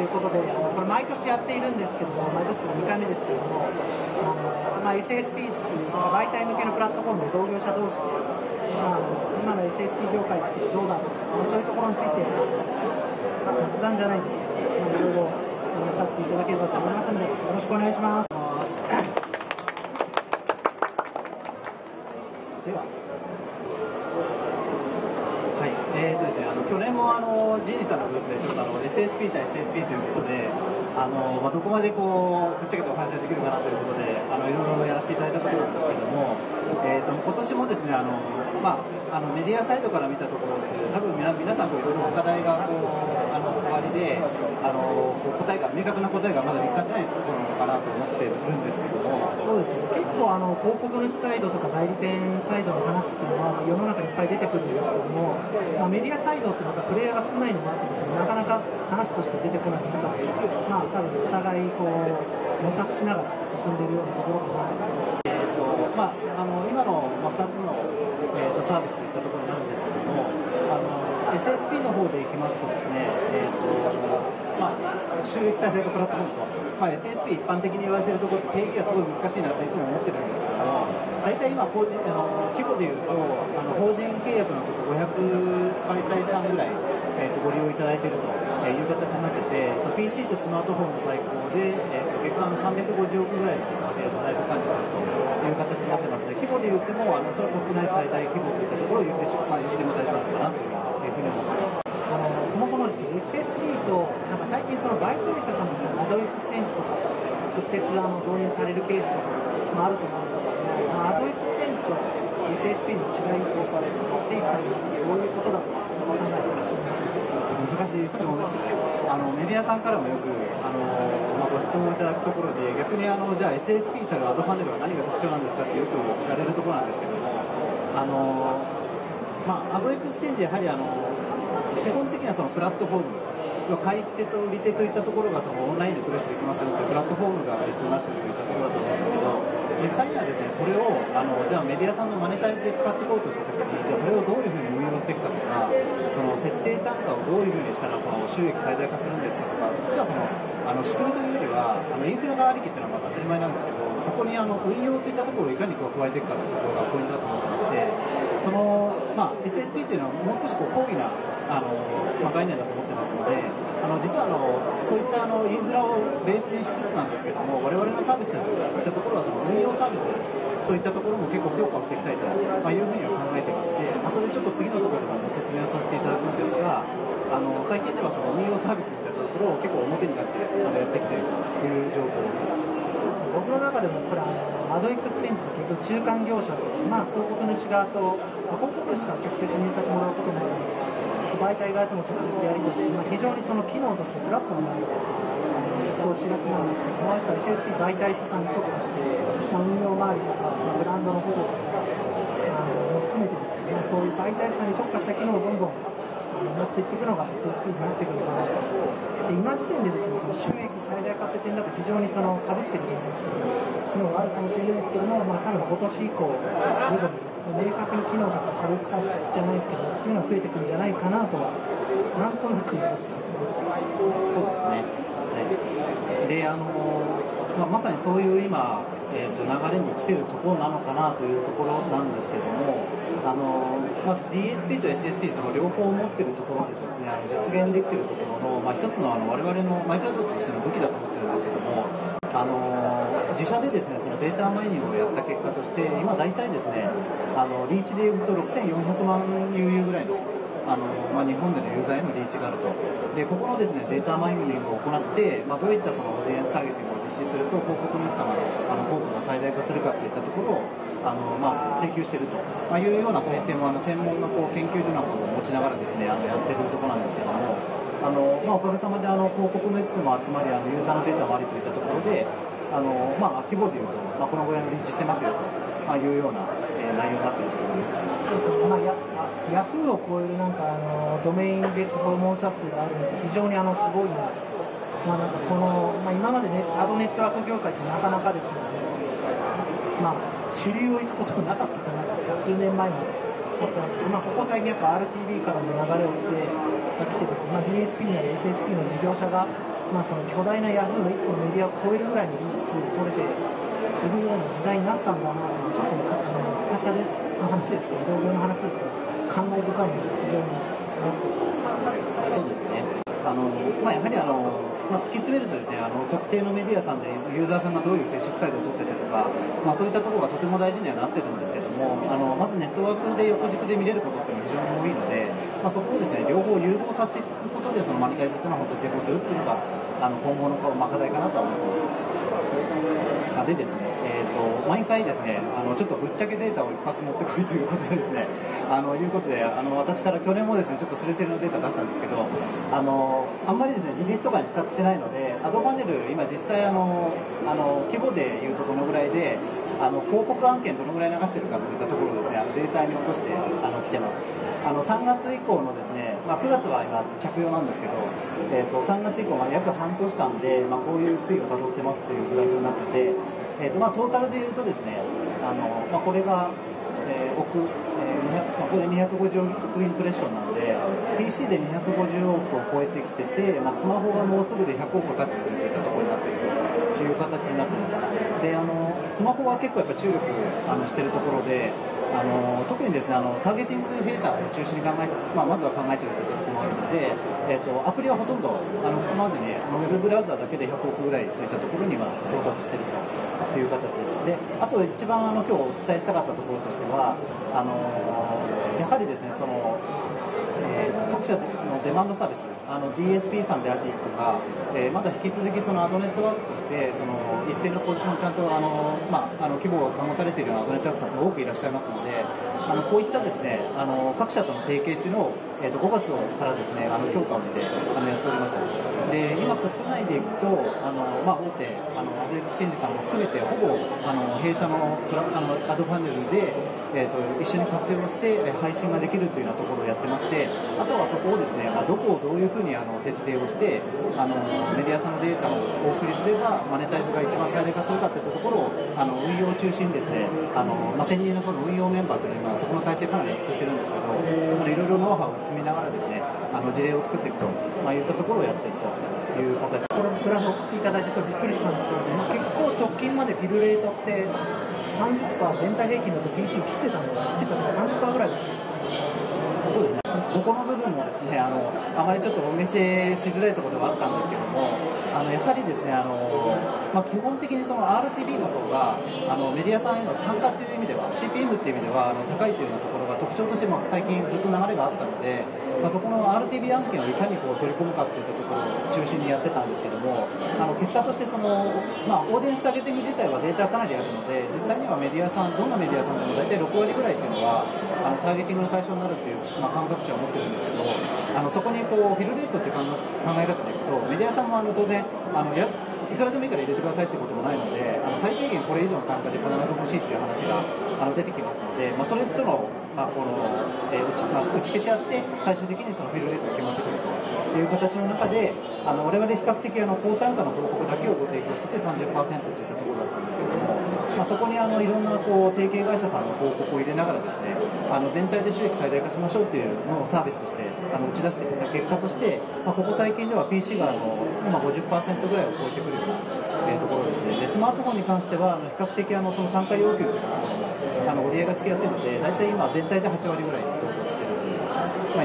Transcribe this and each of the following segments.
ということで、これ毎年やっているんですけども、毎年と2回目ですけれども、SSP っていう媒体向けのプラットフォームで同業者同士で、今の SSP 業界ってどうだろう、そういうところについて、雑談じゃないですけど、いろいろ話させていただければと思いますので、よろしくお願いします。ではですね、去年もジーニーさんのブースでちょっとSSP 対 SSP ということで、どこまでこうぶっちゃけたお話ができるかなということで、いろいろやらせていただいたところなんですけども、今年もですね、メディアサイドから見たところって、多分皆さんいろいろ課題がこう終わりで、答えが明確な答えがまだ見つかってないところなのかなと思ってるんですけども。そうですね、結構広告主サイドとか代理店サイドの話っていうのは世の中にいっぱい出てくるんですけども、メディアサイドっていうのがプレイヤーが少ないのもあってですね、なかなか話として出てこない中で、多分お互いこう模索しながら進んでいるようなところかなと思います。今の2つの、サービスといったところになるんですけども、SSP の方でいきますとですね、収益最大化プラットフォームと、SSP 一般的に言われているところって定義がすごい難しいなっていつも思ってるんですけども、大体今規模でいうと法人契約のとこ500媒体さんぐらい、ご利用いただいているという形になってて、PC とスマートフォンの最高で、月間350億ぐらいの、在庫管理しているという形になってますので、規模で言ってもそれは国内最大規模といったところを言っても大丈夫なのかなというふうに思います。そもそもですけど SSP と最近その媒体者さんのアドエクスチェンジとか直接導入されるケースとかあると思うんですけども、アドエクスチェンジと SSP の違いとされる定義されるってどういうことだと考えていらっしゃいますか？難しい質問ですね。メディアさんからもよくご質問いただくところで、逆にじゃあ SSP たるアドパネルは何が特徴なんですかってよく聞かれるところなんですけども、アドエクスチェンジやはり基本的にはそのプラットフォーム、買い手と売り手といったところがそのオンラインで取引できますよというプラットフォームがベースになっているといったところだと思うんですけど、実際にはですね、それをじゃあメディアさんのマネタイズで使っていこうとしたときに、じゃあそれをどういうふうに運用していくかとか、その設定単価をどういうふうにしたらその収益最大化するんですかとか、実はその仕組みというよりはインフラがありきっていうのは当たり前なんですけど、そこに運用といったところをいかに加えていくかというところがポイントだと思ってまして、その、SSP というのはもう少し高義な概念だと思ってますので、実はそういったインフラをベースにしつつなんですけども、我々のサービスといったところはその運用サービスといったところも結構強化をしていきたいというふうには考えていまして、それでちょっと次のところでもご説明をさせていただくんですが、最近ではその運用サービスみたいなところを結構表に出してやってきているという状況です。僕の中でもこれアドエクスチェンジって結局中間業者で、広告主側と、広告主から直接入させてもらうこともあるので、媒体側とも直接やり取りして、非常にその機能としてフラットなものを実装しがちなんですけども、やっぱり SSP 媒体者さんに特化して、運用周りとか、ブランドの保護とかも含めてですね、そういう媒体者さんに特化した機能をどんどん持っていっていくのが SSP になってくるのかなと。で今時点でですね、その収益最大化って点だと非常にその被ってるじゃないですけど、機能があるかもしれないですけども、多分今年以降徐々に明確に機能として差別化じゃないですけどっていうのが増えてくるんじゃないかなとはなんとなく思ってます。そうですね。でまさにそういう今、流れに来てるところなのかなというところなんですけども、DSP と SSP その両方持ってるところでですね、実現できてるところの、一つの我々のマイクロドットとしての武器だと思ってるんですけども、自社でですねそのデータマイニングをやった結果として、今大体ですねリーチでいうと6400万 UU ぐらいの日本でのユーザーへのリーチがあると。でここのですねデータマイニングを行って、どういったそのオーディエンスターゲティングを実施すると広告主様の効果が最大化するかといったところを追求しているというような体制も専門の研究所なんかも持ちながらですねやってるところなんですけども、おかげさまで広告主数も集まりユーザーのデータもありといったところで規模でいうと、このぐらいのリーチしてますよというような内容になっているところです。そうですね、ヤフーを超えるドメイン別訪問者数があるのって非常にすごいなと。この今までアドネットワーク業界ってなかなかですね、主流を行くこともなかったかなと数年前まで思ったんですけど、ここ最近やっぱ RTB からの流れを来てですね、DSP なり SSP の事業者がその巨大なヤフーの1個のメディアを超えるぐらいのリーチ数を取れているような時代になったんだなという、ちょっと他社の話ですけど、同業の話ですけど、感慨深いので非常に思っております。そうですね。やはり突き詰めるとですね、特定のメディアさんでユーザーさんがどういう接触態度を取ってるとか、そういったところがとても大事にはなってるんですけども、まずネットワークで横軸で見れることっていうのは非常に多いので、そこをですね、両方融合させていくことでそのマネタイズっていうのは本当に成功するっていうのが今後の課題かなとは思ってます。でですね、毎回ですね、ちょっとぶっちゃけデータを一発持ってこいということでですね、私から去年もですね、ちょっとスレスレのデータ出したんですけど、あんまりですね、リリースとかに使ってないので、アドパネル、今実際規模でいうとどのぐらいで、広告案件どのぐらい流してるかといったところをですね、データに落としてきてます。3月以降のですね、9月は今着用なんですけど、3月以降、約半年間で、こういう推移をたどってますというグラフになってて、トータルでいうとですね、これが、これ250億インプレッションなので PC で250億を超えてきてて、スマホがもうすぐで100億をタッチするといったところになっているという形になっています。でスマホは結構やっぱ注力しているところで、特にですねターゲティング弊社を中心にまずは考えているというところもあるので、アプリはほとんど含まずにウェブブラウザだけで100億ぐらいといったところには到達しているという形です。であと一番今日お伝えしたかったところとしてはやはりですね各社のデマンドサービス、DSP さんであったりとか、まだ引き続きアドネットワークとして一定のポジションをちゃんと規模を保たれているようなアドネットワークさんって多くいらっしゃいますので、こういったですね各社との提携っていうのを、5月からですね強化をしてやっておりました。で今国内でいくと大手アドエクスチェンジさんも含めてほぼ弊社のアドパネルで、一緒に活用して配信ができるというようなところをやってまして、あとはそこをですね、どこをどういうふうに設定をしてメディアさんのデータをお送りすればマネタイズが一番最大化するかといったところを運用を中心にですね1000人の運用メンバーというのはそこの体制かなり厚くしてるんですけど、いろいろノウハウを積みながらですね事例を作っていくといったところをやっていくという形。このグラフを送っていただいてちょっとびっくりしたんですけど、結構直近までフィルレートって30%、全体平均だと PC 切ってたとか30%ぐらいだったんですよ。そうですね、ここの部分もですねあまりちょっとお見せしづらいところではあったんですけども、やはりですね基本的にRTB の方がメディアさんへの単価という意味では CPM という意味では高いというようなところが特徴として最近ずっと流れがあったので、そこの RTB 案件をいかに取り込むかといったところを中心にやってたんですけども、結果としてオーディエンスターゲティング自体はデータかなりあるので、実際にはメディアさんどんなメディアさんでも大体6割ぐらいというのはターゲティングの対象になるという、感覚値を持ってるんですけど、そこにフィルレートという考え方でいくとメディアさんも当然いくらでもいいから入れてくださいってこともないので、最低限これ以上の単価で必ず欲しいっていう話が出てきますので、それとの、打ち消し合って最終的にそのフィルレートが決まってくるという形の中で我々比較的高単価の広告だけをご提供してて 30% といったところだったんですけれども、そこにいろんな提携会社さんの広告を入れながらですね全体で収益最大化しましょうというのをサービスとして打ち出していった結果として、ここ最近では PC が今 50% ぐらいを超えてくるようなところですね。でスマートフォンに関しては比較的その単価要求というところも折り合いがつきやすいので、大体今全体で8割ぐらい到達しているとい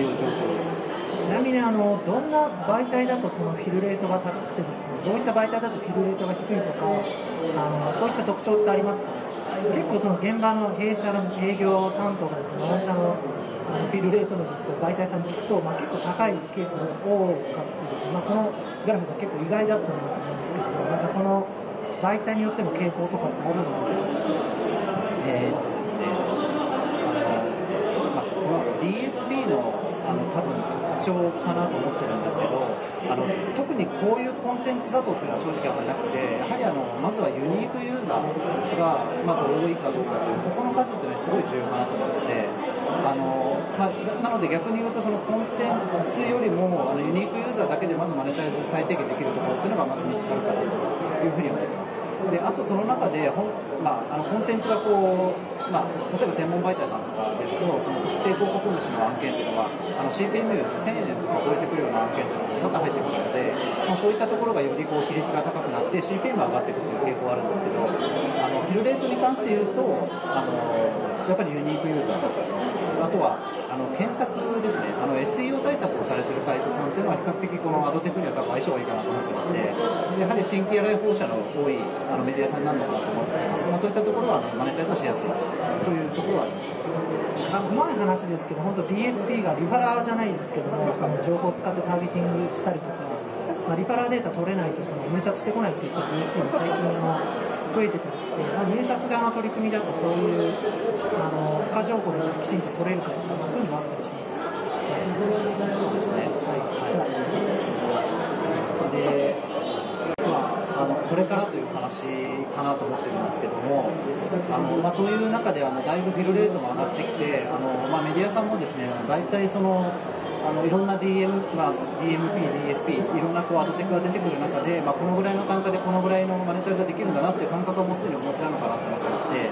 う、いう状況です。ちなみにどんな媒体だとそのフィルレートが高くてですね、どういった媒体だとフィルレートが低いとかそういった特徴ってありますか？結構その現場の弊社の営業担当がですね、御社のフィルレートの率を媒体さんに聞くと、結構高いケースが多かったですね。このグラフが結構意外だったなと思うんですけど、その媒体によっての傾向とかってあるんですか？ですね、この DSP の多分特徴かなと思ってるんですけど、特にこういうコンテンツだとっていうのは正直あんまりなくて、やはりまずはユニークユーザーがまず多いかどうかという、ここの数っていうのはすごい重要かなと思ってて、なので逆に言うとそのコンテンツよりもユニークユーザーだけでまずマネタイズ最低限できるところっていうのがまず見つかるかなというふうに思ってます。であとその中でコンテンツが例えば専門媒体さんとかかですと、その特定広告主の案件っていうのがCPM でいうと1000円とか超えてくるような案件っていうのが多々入ってくるので、そういったところがよりこう比率が高くなって CPM が上がっていくという傾向があるんですけど、フィルレートに関して言うとやっぱりユニークユーザーだったり、あとは検索ですね、SEO 対策をされているサイトさんっていうのは比較的このアドテクには多分相性がいいかなと思ってまして、やはり新規来訪者の多いメディアさんになるのかなと思ってます。そういったところはマネタイズがしやすいというところはあります。うまい話ですけど、本当 DSP がリファラーじゃないですけども、その情報を使ってターゲティングしたりとか、リファラーデータ取れないとその入札してこないっていった DSP も最近増えてたりして、入札側の取り組みだとそういう付加情報がきちんと取れるかとか、そういうのもあったりします。そうですね。で、これからという話かなと思ってるんですけども、という中でだいぶフィルレートも上がってきて、メディアさんもですね、大体そのいろんな DMP、DSP、いろんなアドテクが出てくる中で、このぐらいの単価でこのぐらいのマネタイズができるんだなっていう感覚はもうすでにお持ちなのかなと思ってまして、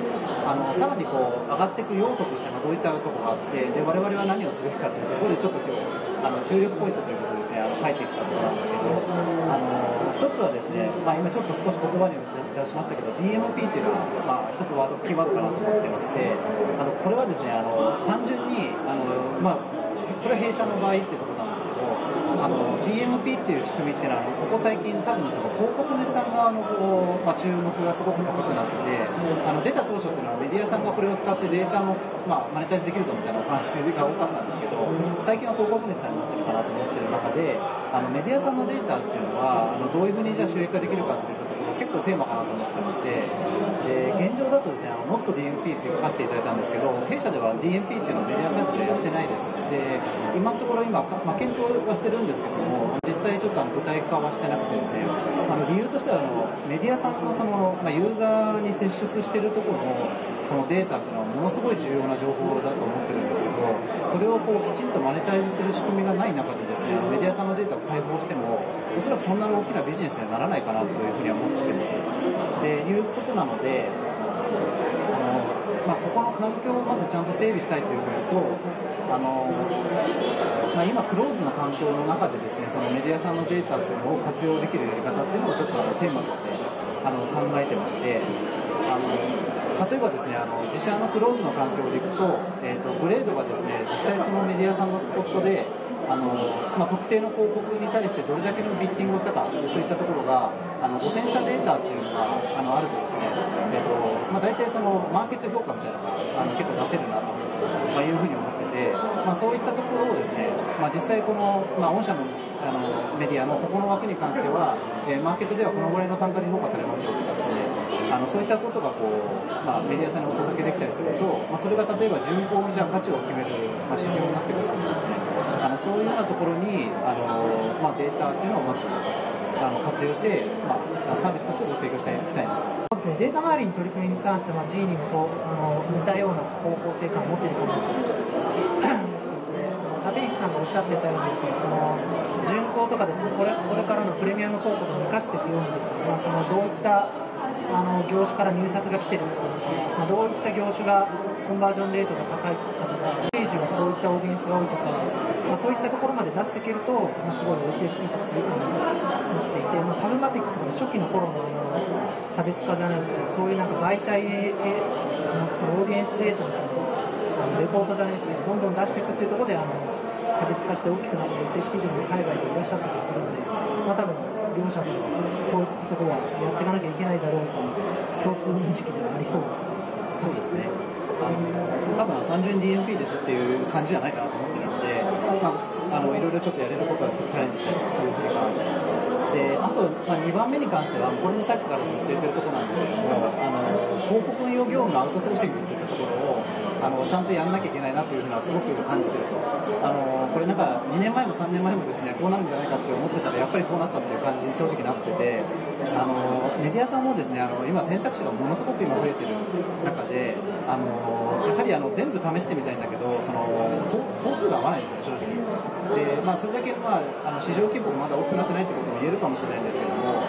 さらに上がっていく要素としてどういったところがあって、で我々は何をすべきかというところでちょっと今日注力ポイントということでですね、書いてきたところなんですけど、一つはですね、今ちょっと少し言葉に出しましたけど DMP っていうのは、一つキーワードかなと思ってまして、これはですね、単純にこれは弊社の場合っていうところなんですけど、DMP っていう仕組みっていうのはここ最近多分その広告主さん側の注目がすごく高くなってて、出た当初っていうのはメディアさんがこれを使ってデータも、マネタイズできるぞみたいなお話が多かったんですけど、最近は広告主さんになってるかなと思ってる中で、メディアさんのデータっていうのはどういうふうにじゃあ収益化できるかっていったところ結構テーマかなと思ってまして、現状だとですね、Not DMP って書かせていただいたんですけど、弊社では DMP っていうのをメディアサイトでやってないです。で今のところ検討はしてるんですけども、実際ちょっと具体化はしてなくてですね、理由としてはメディアさんのユーザーに接触しているところのそのデータっていうのはものすごい重要な情報だと思ってるんですけど、それをきちんとマネタイズする仕組みがない中でですね、メディアさんのデータを開放してもおそらくそんなに大きなビジネスにはならないかなというふうには思ってるんです。でいうことなので、ここの環境をまずちゃんと整備したいということと、今クローズの環境の中でですね、そのメディアさんのデータっていうのを活用できるやり方っていうのをちょっとテーマとして考えてまして、例えばですね、自社のクローズの環境でいくと、グレードがですね、実際そのメディアさんのスポットで特定の広告に対してどれだけのビッティングをしたかといったところが5000社データっていうのがあるとですね、大体そのマーケット評価みたいなのが結構出せるなというふうに思ってて、そういったところをですね、実際この、御社のメディアのここの枠に関しては、マーケットではこのぐらいの単価で評価されますよとかですね、そういったことがメディアさんにお届けできたりすると、それが例えば順当にじゃあ価値を決める、指標になってくるとかですね、そういうようなところにデータっていうのをまず活用して、サービスとしてご提供していきたいなと。そうですね、データ周りに取り組みに関しては、G にも似たような方向性感を持っているかなと。立石さんがおっしゃってたようにですね、その順行とかですね、これからのプレミアム広告を生かしていくようにですね、そのどういった業種から入札が来ているかとか、どういった業種がコンバージョンレートが高いかとか、ページはこういったオーディエンスが多いとか、そういったところまで出していけると、すごい SSP としていいかなと思っていて、パブマティックとかの初期の頃の差別化じゃないですけど、そういう媒体へそのオーディエンスデータのレポートじゃないですけど、どんどん出していくっていうところで差別化して大きくなって SSP というのが海外でいらっしゃったりするので、多分両者とこういったところはやっていかなきゃいけないだろうという共通認識ではありそうです。そうですね。多分単純に DMP ですっていう感じじゃないかなと思ってるので、いろいろちょっとやれることはちょっとチャレンジしたいというふうに考えます。であと、2番目に関してはこれもさっきからずっと言ってるところなんですけども、広告運用業務のアウトソーシングっていったところをちゃんとやんなきゃいけないなというふうなすごく感じてると、これ2年前も3年前もですねこうなるんじゃないかって思ってたらやっぱりこうなったっていう感じに正直なってて、メディアさんもですね、今選択肢がものすごく今増えてる中で、やはり全部試してみたいんだけど、工数が合わないんですよ、正直。で、それだけ、市場規模がまだ大きくなってないということも言えるかもしれないんですけども、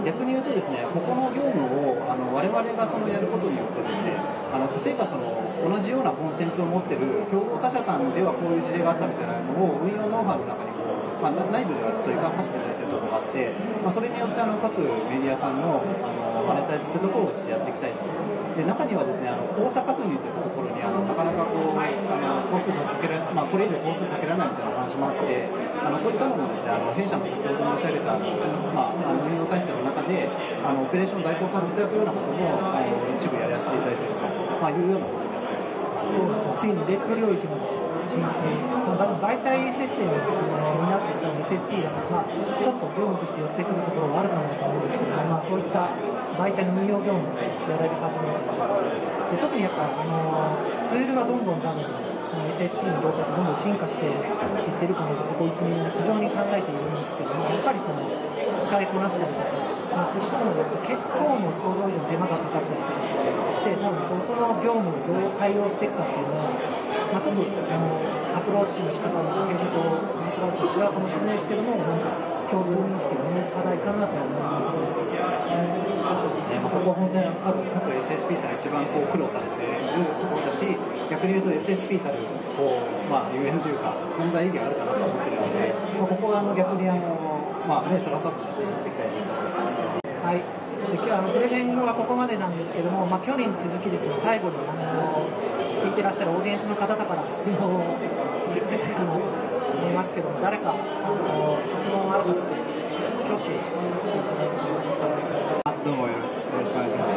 逆に言うとですね、ここの業務を我々がやることによってですね、例えば同じようなコンテンツを持ってる競合他社さんではこういう事例があったみたいなのを運用ノウハウの中に内部ではちょっと生かさせていただいているところがあって、それによって各メディアさんのマネタイズというところをちょっとやっていきたいと。で、中にはですね、交差確認といったところになかなか工数が避けられ、これ以上工数避けられないみたいな話もあって、そういったのもですね、弊社の先ほど申し上げた運用体制の中でオペレーションを代行させていただくようなことも一部やらせていただいていると、いうようなことになっています。そうですね、ついにレッド領域まで進出、媒体設定になっている多分 SSP だから、ちょっと業務として寄ってくるところはあるかなと思うんですけど、そういった媒体の運用業務をやられ始めたで、特にやっぱツールがどんどん多分SSP の動画がどんどん進化していってるかなとここ1年非常に考えているんですけども、やっぱり使いこなしたりとか、するところによると結構の想像以上に手間がかかったりとかして、多分ここの業務をどう対応していくかっていうのは、ちょっとアプローチの仕方の弊社とアプローチは違うかもしれないですけども、共通認識の同じ課題かなと思いますね。そうですね、ここは本当に各 SSP さんが一番苦労されているところだし、逆に言うと SSP たるゆえんというか存在意義があるかなと思っているので、ここは逆に目そらさずにやっていきたいというところですね。はい、で今日プレゼンはここまでなんですけども、去年に続きですね、最後に聞いてらっしゃるオーディエンスの方々から質問を受け付けたいかなと思いますけども、誰か質問ある方で挙手していただいてもよろしいですか。どうもよろしくお願いします。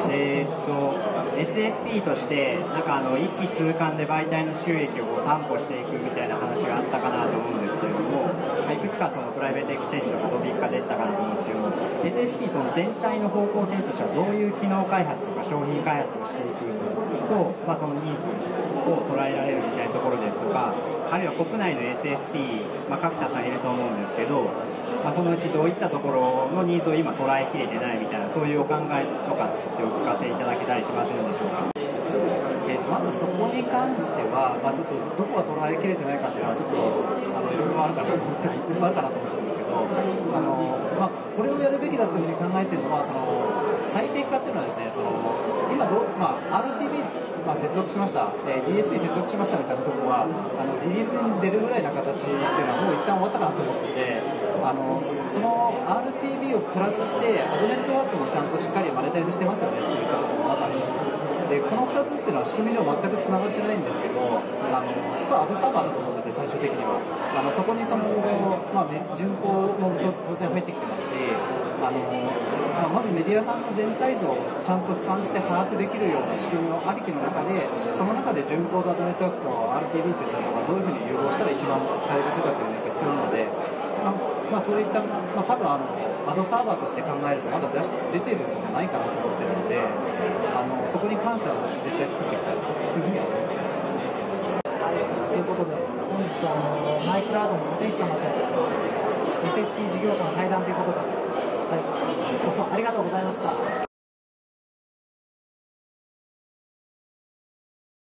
SSP として一気通貫で媒体の収益を担保していくみたいな話があったかなと思うんですけれども、いくつかプライベートエクスチェンジとかトピックが出たかなと思うんですけども、 SSP 全体の方向性としてはどういう機能開発とか商品開発をしていくと、そのニーズを捉えられるみたいなところですとか、あるいは国内の SSP、各社さんいると思うんですけど、そのうちどういったところのニーズを今捉えきれてないみたいな、そういうお考えとかってお聞かせいただけたりしませんでしょうか。まずそこに関しては、ちょっとどこが捉えきれてないかっていうのはちょっといろいろあるかなと思ってるんですけど、これをやるべきだというふうに考えているのは、最適化っていうのはですね、今RTB接続しました、DSP 接続しましたみたいなところはリリースに出るぐらいな形っていうのはもう一旦終わったかなと思っていて、その RTB をプラスしてアドネットワークもちゃんとしっかりマネタイズしてますよねっていったところがまさにです。でこの2つっていうのは仕組み上全くつながってないんですけど、アドサーバーだと思ってて、最終的にはそこに巡航も当然入ってきてますし、まずメディアさんの全体像をちゃんと俯瞰して把握できるような仕組みをありきの中で、その中で巡航とアドネットワークと RTB といったのがどういうふうに融合したら一番最適化するかというのが必要なので、そういった、多分アドサーバーとして考えるとまだ出ているところないかなと思っているので、そこに関しては絶対作っていきたいというふうには思っています。ということで、本日はマイクラウドの立石様と SSP 事業者の対談ということで、どうもありがとうございました。